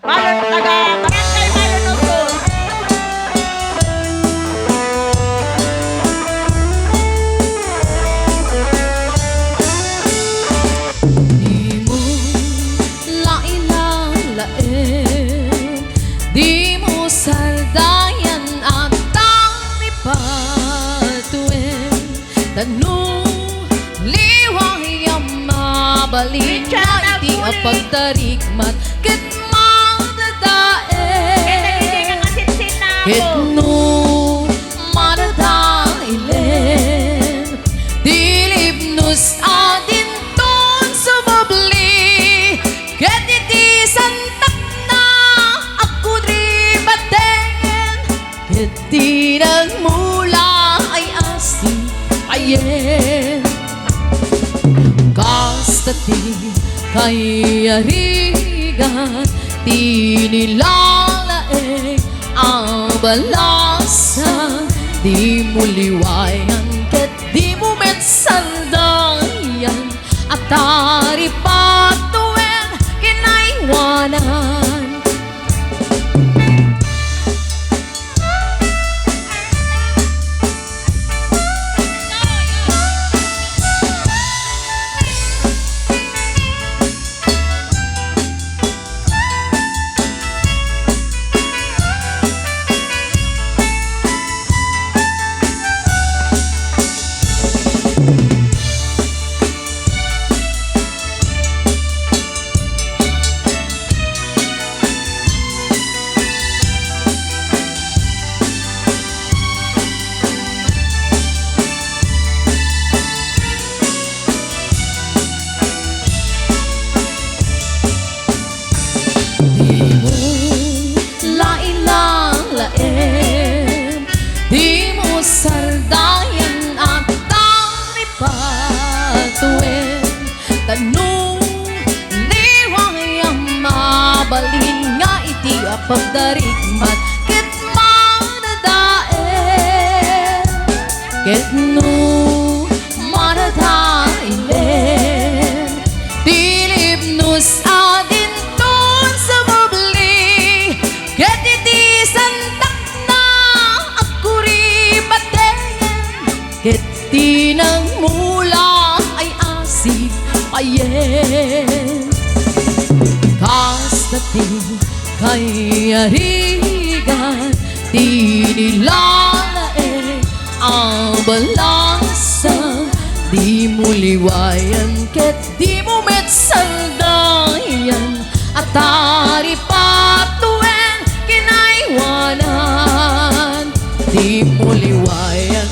taga Barangay Malunod. Di mo lain, di mo saldayan at tangni patuin. Tanong liwang yung mabalik na iti apagtarikmat ket madadain. Ket no madadailin dilibnus adin ton sumabli ket iti santak na ako dribaten ket di nagmula ay asi ayen kastati kay arigan tinilalae ang balasa di mo liwayan ket di mo metsandayan at tari patuwen kinaiwanan. Di mo saldayan at tangni patuin. Tanong liwang yung mabalin nga iti apagdarikmat ket madadaen. Ket no madadaen dilibnus adin ton sumabli ket iti santak ket di nagmula ay asig ayen kastati kay arigan tinilalae ang balasa di mo liwayan ket di mo metsandayan at tari patuwen kinaiwanan di mo liwayan